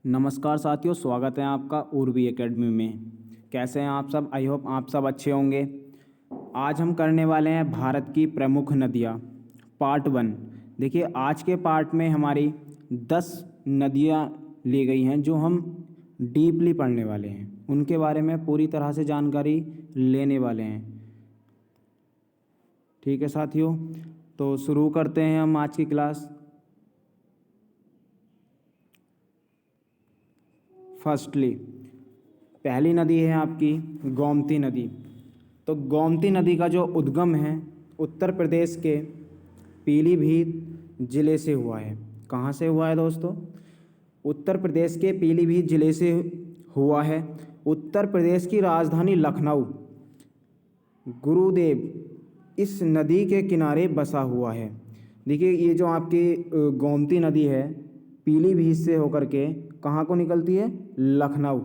नमस्कार साथियों, स्वागत है आपका उर्वी एकेडमी में। कैसे हैं आप सब? आई होप आप सब अच्छे होंगे। आज हम करने वाले हैं भारत की प्रमुख नदियाँ पार्ट 1। देखिए, आज के पार्ट में हमारी 10 नदियाँ ली गई हैं जो हम डीपली पढ़ने वाले हैं, उनके बारे में पूरी तरह से जानकारी लेने वाले हैं। ठीक है साथियों, तो शुरू करते हैं हम आज की क्लास। फर्स्टली, पहली नदी है आपकी गोमती नदी। तो गोमती नदी का जो उद्गम है उत्तर प्रदेश के पीलीभीत ज़िले से हुआ है। कहाँ से हुआ है दोस्तों? उत्तर प्रदेश के पीलीभीत ज़िले से हुआ है। उत्तर प्रदेश की राजधानी लखनऊ गुरुदेव इस नदी के किनारे बसा हुआ है। देखिए, ये जो आपकी गोमती नदी है पीलीभीत से होकर के कहाँ को निकलती है? लखनऊ।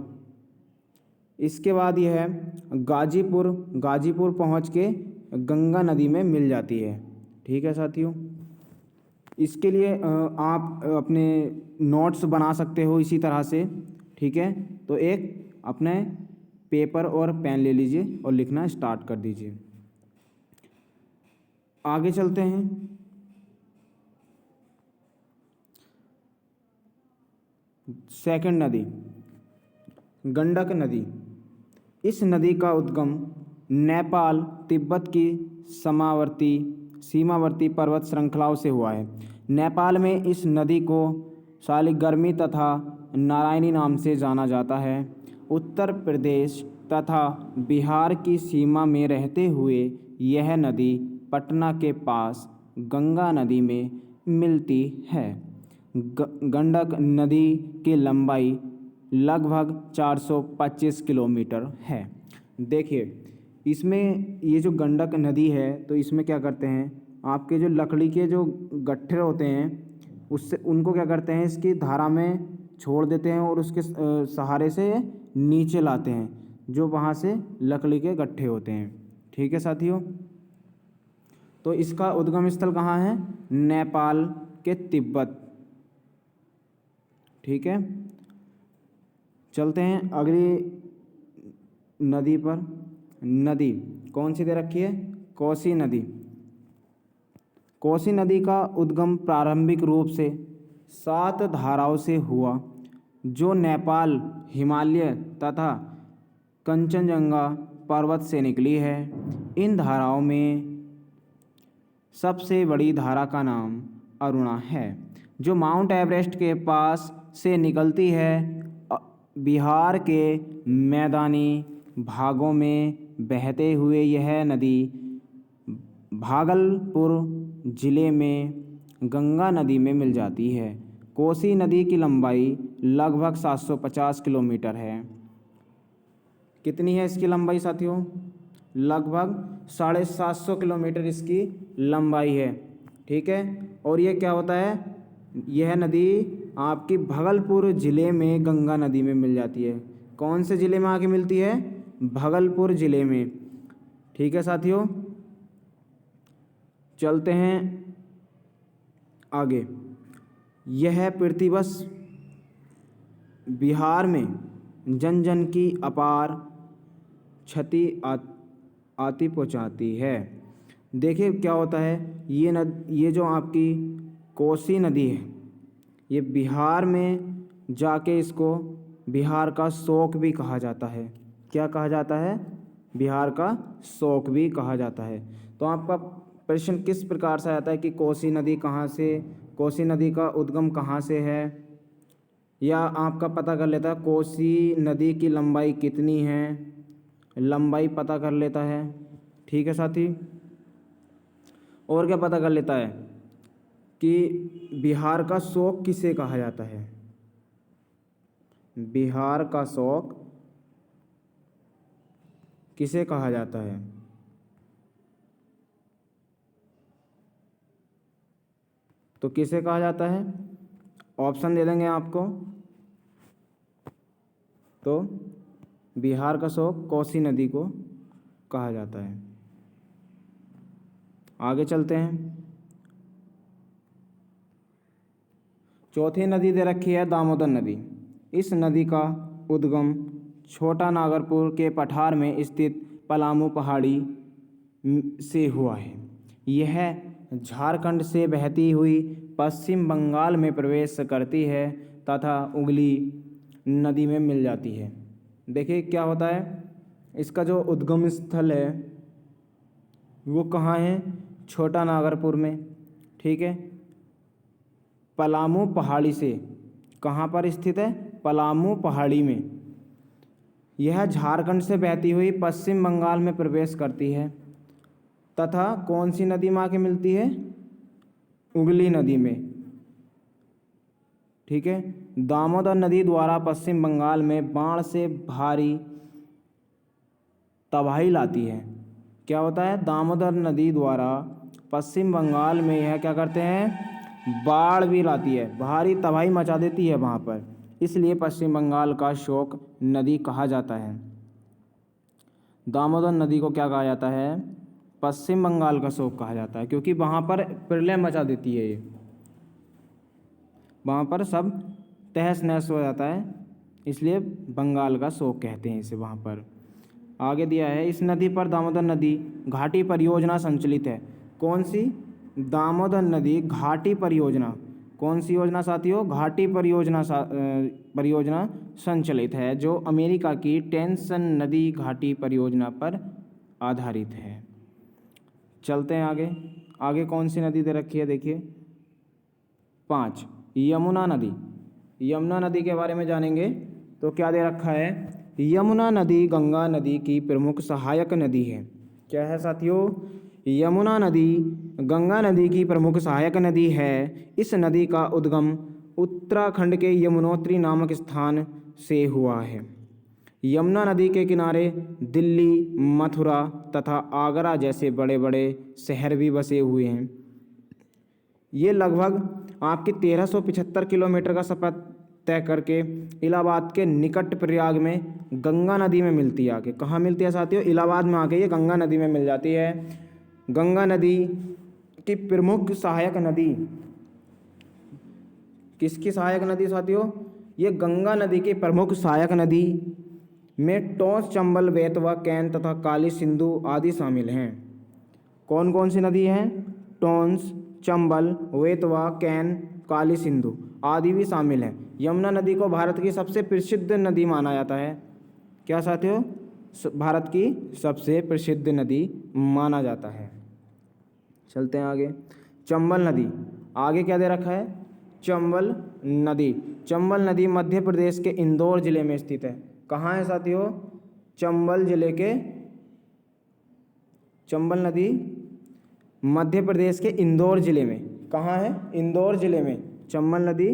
इसके बाद यह है गाजीपुर पहुँच के गंगा नदी में मिल जाती है। ठीक है साथियों, इसके लिए आप अपने नोट्स बना सकते हो इसी तरह से। ठीक है, तो एक अपने पेपर और पेन ले लीजिए और लिखना स्टार्ट कर दीजिए। आगे चलते हैं। सेकंड नदी गंडक नदी। इस नदी का उद्गम नेपाल तिब्बत की सीमावर्ती पर्वत श्रृंखलाओं से हुआ है। नेपाल में इस नदी को शालिग्रामी तथा नारायणी नाम से जाना जाता है। उत्तर प्रदेश तथा बिहार की सीमा में रहते हुए यह नदी पटना के पास गंगा नदी में मिलती है। गंडक नदी की लंबाई लगभग 425 किलोमीटर है। देखिए, इसमें ये जो गंडक नदी है तो इसमें क्या करते हैं, आपके जो लकड़ी के जो गट्ठे होते हैं उससे उनको क्या करते हैं, इसकी धारा में छोड़ देते हैं और उसके सहारे से नीचे लाते हैं, जो वहाँ से लकड़ी के गट्ठे होते हैं। ठीक है साथियों, तो इसका उद्गम स्थल कहाँ है? नेपाल के तिब्बत। ठीक है, चलते हैं अगली नदी पर। नदी कौन सी दे रखी है? कोसी नदी। कोसी नदी का उद्गम प्रारंभिक रूप से 7 धाराओं से हुआ जो नेपाल हिमालय तथा कंचनजंगा पर्वत से निकली है। इन धाराओं में सबसे बड़ी धारा का नाम अरुणा है, जो माउंट एवरेस्ट के पास से निकलती है। बिहार के मैदानी भागों में बहते हुए यह नदी भागलपुर जिले में गंगा नदी में मिल जाती है। कोसी नदी की लंबाई लगभग 750 किलोमीटर है। कितनी है इसकी लंबाई साथियों? लगभग 750 किलोमीटर इसकी लंबाई है। ठीक है, और ये क्या होता है, यह नदी आपकी भागलपुर ज़िले में गंगा नदी में मिल जाती है। कौन से ज़िले में आके मिलती है? भागलपुर ज़िले में। ठीक है साथियों, चलते हैं आगे। यह प्रतिवर्ष बिहार में जन जन की अपार क्षति आती पहुँचाती है। देखिए क्या होता है, ये जो आपकी कोसी नदी है ये बिहार में जाके इसको बिहार का शोक भी कहा जाता है। क्या कहा जाता है? बिहार का शोक भी कहा जाता है। तो आपका प्रश्न किस प्रकार से आता है कि कोसी नदी कहाँ से, कोसी नदी का उद्गम कहाँ से है, या आपका पता कर लेता है कोसी नदी की लंबाई कितनी है, लंबाई पता कर लेता है। ठीक है साथी, और क्या पता कर लेता है कि बिहार का शोक किसे कहा जाता है। बिहार का शोक किसे कहा जाता है? तो किसे कहा जाता है? ऑप्शन दे देंगे आपको। तो बिहार का शोक कोसी नदी को कहा जाता है। आगे चलते हैं। चौथी नदी दे रखी है दामोदर नदी। इस नदी का उद्गम छोटा नागरपुर के पठार में स्थित पलामू पहाड़ी से हुआ है। यह झारखंड से बहती हुई पश्चिम बंगाल में प्रवेश करती है तथा हुगली नदी में मिल जाती है। देखिए क्या होता है, इसका जो उद्गम स्थल है वो कहाँ है, छोटा नागरपुर में। ठीक है, पलामू पहाड़ी से, कहाँ पर स्थित है, पलामू पहाड़ी में। यह झारखंड से बहती हुई पश्चिम बंगाल में प्रवेश करती है तथा कौन सी नदी में आके मिलती है, हुगली नदी में। ठीक है, दामोदर नदी द्वारा पश्चिम बंगाल में बाढ़ से भारी तबाही लाती है। क्या होता है, दामोदर नदी द्वारा पश्चिम बंगाल में यह क्या करते हैं, बाढ़ भी लाती है, भारी तबाही मचा देती है वहाँ पर। इसलिए पश्चिम बंगाल का शोक नदी कहा जाता है। दामोदर नदी को क्या कहा जाता है, पश्चिम बंगाल का शोक कहा जाता है, क्योंकि वहाँ पर प्रलय मचा देती है ये, वहाँ पर सब तहस नहस हो जाता है, इसलिए बंगाल का शोक कहते हैं इसे वहाँ पर। आगे दिया है, इस नदी पर दामोदर नदी घाटी परियोजना संचालित है। कौन सी, दामोदर नदी घाटी परियोजना। कौन सी योजना साथियों, घाटी परियोजना संचालित है, जो अमेरिका की टेंसन नदी घाटी परियोजना पर आधारित है। चलते हैं आगे। आगे कौन सी नदी दे रखी है, देखिए 5, यमुना नदी। यमुना नदी के बारे में जानेंगे तो क्या दे रखा है, यमुना नदी गंगा नदी की प्रमुख सहायक नदी है। क्या है साथियों, यमुना नदी गंगा नदी की प्रमुख सहायक नदी है। इस नदी का उद्गम उत्तराखंड के यमुनोत्री नामक स्थान से हुआ है। यमुना नदी के किनारे दिल्ली, मथुरा तथा आगरा जैसे बड़े बड़े शहर भी बसे हुए हैं। ये लगभग आपके 1375 किलोमीटर का सफ़र तय करके इलाहाबाद के निकट प्रयाग में गंगा नदी में मिलती है। आके कहाँ मिलती है साथियों, इलाहाबाद में आके ये गंगा नदी में मिल जाती है। गंगा नदी की प्रमुख सहायक नदी, किसकी सहायक नदी साथियों, ये गंगा नदी की प्रमुख सहायक नदी में टोंस, चंबल, बेतवा, कैन तथा काली सिंधु आदि शामिल हैं। कौन कौन सी नदी हैं, टोंस, चंबल, वेतवा, कैन, काली सिंधु आदि भी शामिल हैं। यमुना नदी को भारत की सबसे प्रसिद्ध नदी माना जाता है। क्या साथियों, भारत की सबसे प्रसिद्ध नदी माना जाता है। चलते हैं आगे। चंबल नदी, आगे क्या दे रखा है, चंबल नदी। चंबल नदी मध्य प्रदेश के इंदौर जिले में स्थित है। कहाँ है साथियों, चंबल जिले के, चंबल नदी मध्य प्रदेश के इंदौर जिले में। कहाँ है, इंदौर जिले में। चंबल नदी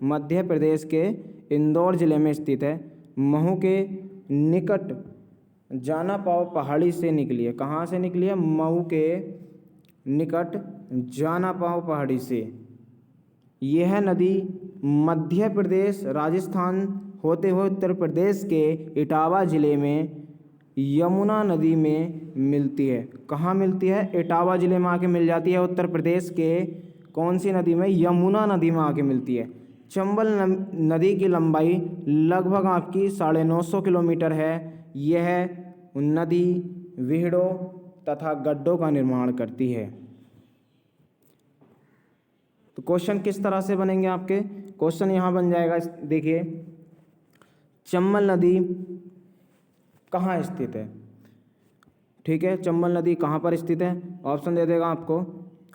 मध्य प्रदेश के इंदौर जिले में स्थित है। महू के निकट जानापाव पहाड़ी से निकली है। कहाँ से निकली है, महू के निकट जानापाव पहाड़ी से। यह नदी मध्य प्रदेश, राजस्थान होते हुए उत्तर प्रदेश के इटावा जिले में यमुना नदी में मिलती है। कहाँ मिलती है, इटावा जिले में आके मिल जाती है। उत्तर प्रदेश के कौन सी नदी में, यमुना नदी में आके मिलती है। चंबल नदी की लंबाई लगभग आपकी 950 किलोमीटर है। यह नदी विहड़ों तथा गड्ढों का निर्माण करती है। तो क्वेश्चन किस तरह से बनेंगे आपके, क्वेश्चन यहाँ बन जाएगा, देखिए चंबल नदी कहाँ स्थित है। ठीक है, चंबल नदी कहाँ पर स्थित है, ऑप्शन दे देगा आपको,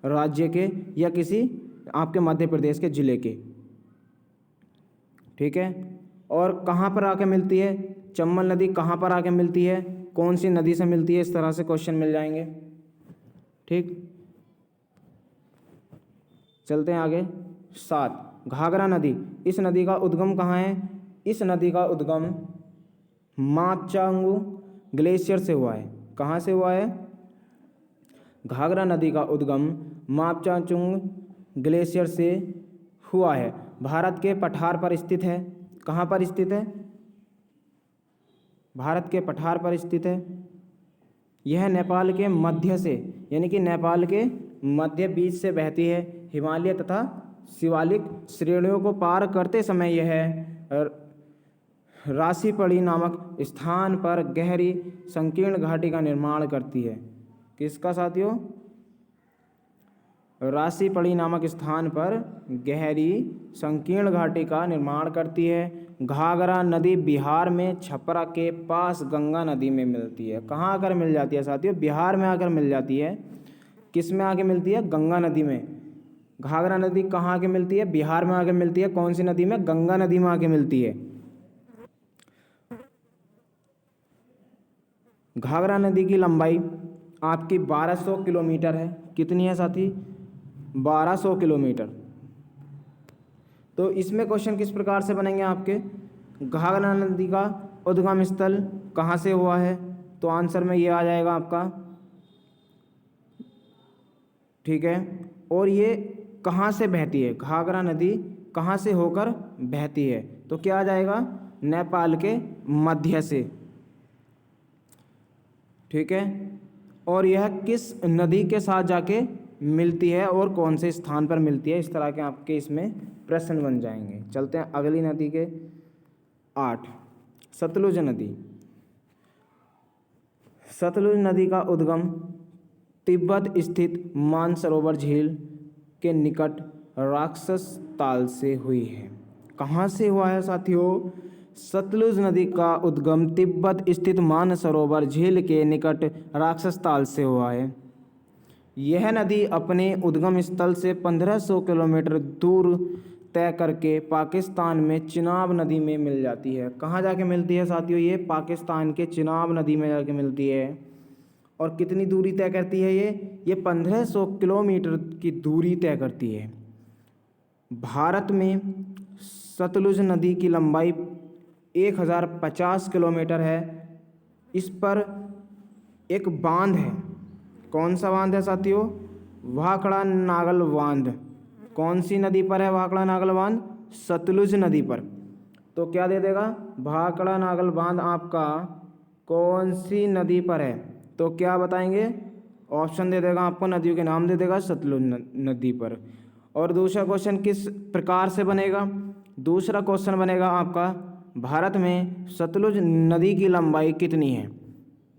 राज्य के या किसी आपके मध्य प्रदेश के जिले के। ठीक है, और कहाँ पर आके मिलती है, चंबल नदी कहाँ पर आके मिलती है, कौन सी नदी से मिलती है, इस तरह से क्वेश्चन मिल जाएंगे। ठीक, चलते हैं आगे। 7, घाघरा नदी। इस नदी का उद्गम कहाँ है, इस नदी का उद्गम मापचांगू ग्लेशियर से हुआ है। कहाँ से हुआ है, घाघरा नदी का उद्गम मापचांचुंग ग्लेशियर से हुआ है। भारत के पठार पर स्थित है। कहाँ पर स्थित है, भारत के पठार पर स्थित है। यह नेपाल के मध्य से, यानी कि नेपाल के मध्य बीच से बहती है। हिमालय तथा शिवालिक श्रेणियों को पार करते समय यह राशिपड़ी नामक स्थान पर गहरी संकीर्ण घाटी का निर्माण करती है। किसका साथियों? राशिपड़ी नामक स्थान पर गहरी संकीर्ण घाटी का निर्माण करती है। घाघरा नदी बिहार में छपरा के पास गंगा नदी में मिलती है। कहाँ आकर मिल जाती है साथियों? बिहार में आकर मिल जाती है। किस में आके मिलती है? गंगा नदी में। घाघरा नदी कहाँ आके मिलती है? बिहार में आके मिलती है। कौन सी नदी में? गंगा नदी में आके मिलती है। घाघरा नदी की लंबाई आपकी 1200 किलोमीटर है। कितनी है साथी? 1200 किलोमीटर। तो इसमें क्वेश्चन किस प्रकार से बनेंगे आपके? घाघरा नदी का उद्गम स्थल कहाँ से हुआ है? तो आंसर में ये आ जाएगा आपका, ठीक है। और ये कहाँ से बहती है? घाघरा नदी कहाँ से होकर बहती है? तो क्या आ जाएगा? नेपाल के मध्य से, ठीक है। और यह किस नदी के साथ जाके मिलती है और कौन से स्थान पर मिलती है? इस तरह के आपके इसमें प्रश्न बन जाएंगे। चलते हैं अगली नदी के 8, सतलुज नदी। सतलुज नदी का उद्गम तिब्बत स्थित मानसरोवर झील के निकट राक्षस ताल से हुई है। कहाँ से हुआ है साथियों? सतलुज नदी का उद्गम तिब्बत स्थित मानसरोवर झील के निकट राक्षस ताल से हुआ है। यह नदी अपने उद्गम स्थल से 1500 किलोमीटर दूर तय करके पाकिस्तान में चिनाब नदी में मिल जाती है। कहाँ जाके मिलती है साथियों? ये पाकिस्तान के चिनाब नदी में जाके मिलती है। और कितनी दूरी तय करती है ये 1500 किलोमीटर की दूरी तय करती है। भारत में सतलुज नदी की लंबाई 1050 किलोमीटर है। इस पर एक बांध है। कौन सा बांध है साथियों? भाखड़ा नागल बांध। कौन सी नदी पर है भाखड़ा नागल बांध? सतलुज नदी पर। तो क्या दे देगा? भाखड़ा नागल बांध आपका कौन सी नदी पर है? तो क्या बताएंगे? ऑप्शन दे देगा आपको, नदियों के नाम दे देगा, सतलुज नदी पर। और दूसरा क्वेश्चन किस प्रकार से बनेगा? दूसरा क्वेश्चन बनेगा आपका, भारत में सतलुज नदी की लंबाई कितनी है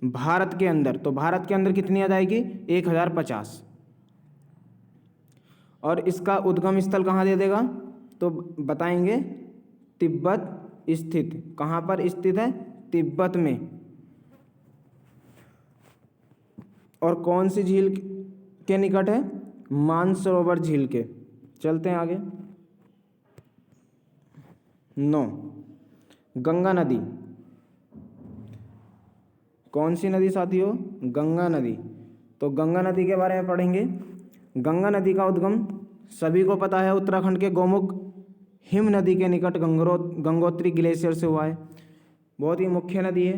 भारत के अंदर? तो भारत के अंदर कितनी आ जाएगी? 1050। और इसका उद्गम स्थल कहाँ दे देगा? तो बताएंगे तिब्बत स्थित। कहाँ पर स्थित है? तिब्बत में। और कौन सी झील के निकट है? मानसरोवर झील के। चलते हैं आगे। 9, गंगा नदी। कौन सी नदी साथियों? गंगा नदी। तो गंगा नदी के बारे में पढ़ेंगे। गंगा नदी का उद्गम सभी को पता है, उत्तराखंड के गौमुख हिम नदी के निकट गंगोत्री ग्लेशियर से हुआ है। बहुत ही मुख्य नदी है।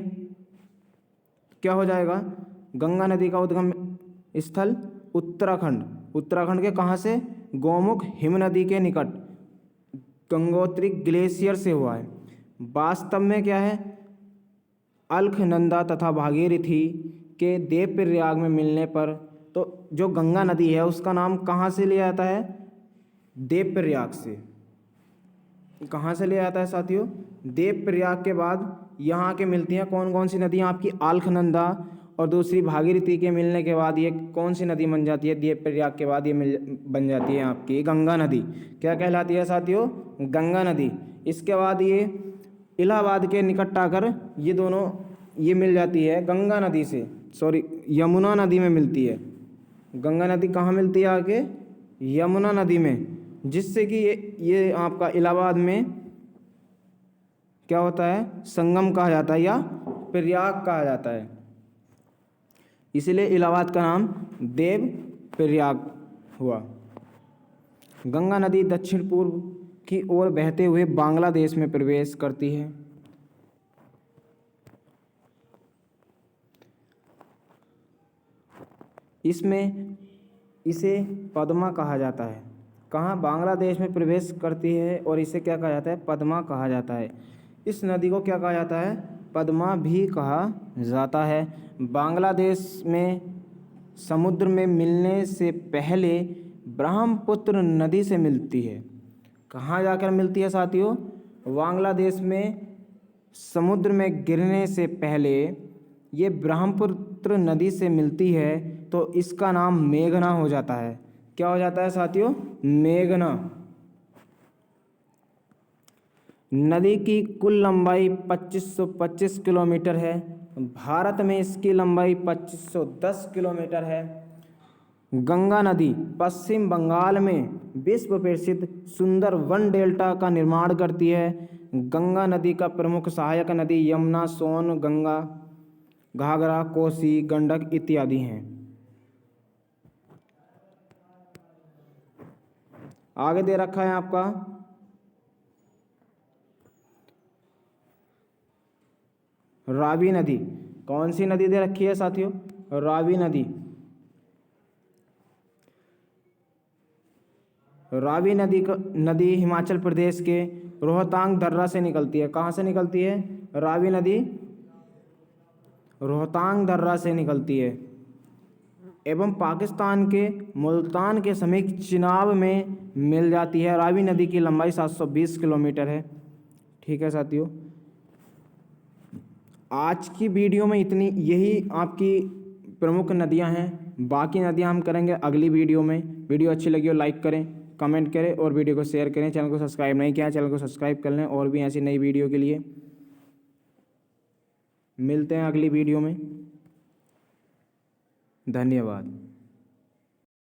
क्या हो जाएगा? गंगा नदी का उद्गम स्थल उत्तराखंड। उत्तराखंड के कहाँ से? गौमुख हिम नदी के निकट गंगोत्री ग्लेशियर से हुआ है। वास्तव में क्या है? अलकनंदा तथा भागीरथी के देवप्रयाग में मिलने पर, तो जो गंगा नदी है उसका नाम कहाँ से लिया जाता है? देवप्रयाग से। कहाँ से लिया जाता है साथियों? देवप्रयाग के बाद यहाँ के मिलती हैं कौन कौन सी नदियाँ आपकी? अलकनंदा और दूसरी भागीरथी के मिलने के बाद ये कौन सी नदी बन जाती है? देवप्रयाग के बाद ये बन जाती है आपकी गंगा नदी। क्या कहलाती है साथियों? गंगा नदी। इसके बाद ये इलाहाबाद के निकट आकर ये दोनों ये मिल जाती है गंगा नदी से, सॉरी यमुना नदी में मिलती है। गंगा नदी कहाँ मिलती है आके? यमुना नदी में, जिससे कि ये आपका इलाहाबाद में क्या होता है? संगम कहा जाता है या प्रयाग कहा जाता है। इसलिए इलाहाबाद का नाम देव प्रयाग हुआ। गंगा नदी दक्षिण पूर्व की ओर बहते हुए बांग्लादेश में प्रवेश करती है। इसमें इसे पद्मा कहा जाता है। कहाँ? बांग्लादेश में प्रवेश करती है और इसे क्या कहा जाता है? पद्मा कहा जाता है। इस नदी को क्या कहा जाता है? पद्मा भी कहा जाता है। बांग्लादेश में समुद्र में मिलने से पहले ब्रह्मपुत्र नदी से मिलती है। कहाँ जाकर मिलती है साथियों? बांग्लादेश में समुद्र में गिरने से पहले ये ब्रह्मपुत्र नदी से मिलती है तो इसका नाम मेघना हो जाता है। क्या हो जाता है साथियों? मेघना। नदी की कुल लंबाई 2525 किलोमीटर है। भारत में इसकी लंबाई 2510 किलोमीटर है। गंगा नदी पश्चिम बंगाल में विश्व प्रसिद्ध सुंदरवन डेल्टा का निर्माण करती है। गंगा नदी का प्रमुख सहायक नदी यमुना, सोन, गंगा, घाघरा, कोसी, गंडक इत्यादि हैं। आगे दे रखा है आपका रावी नदी। कौन सी नदी दे रखी है साथियों? रावी नदी। रावी नदी हिमाचल प्रदेश के रोहतांग दर्रा से निकलती है। कहाँ से निकलती है? रावी नदी रोहतांग दर्रा से निकलती है एवं पाकिस्तान के मुल्तान के समीप चिनाब में मिल जाती है। रावी नदी की लंबाई 720 किलोमीटर है। ठीक है साथियों, आज की वीडियो में इतनी, यही आपकी प्रमुख नदियां हैं। बाकी नदियां हम करेंगे अगली वीडियो में। वीडियो अच्छी लगी हो लाइक करें, कमेंट करें और वीडियो को शेयर करें। चैनल को सब्सक्राइब नहीं किया, चैनल को सब्सक्राइब कर लें और भी ऐसी नई वीडियो के लिए। मिलते हैं अगली वीडियो में। धन्यवाद।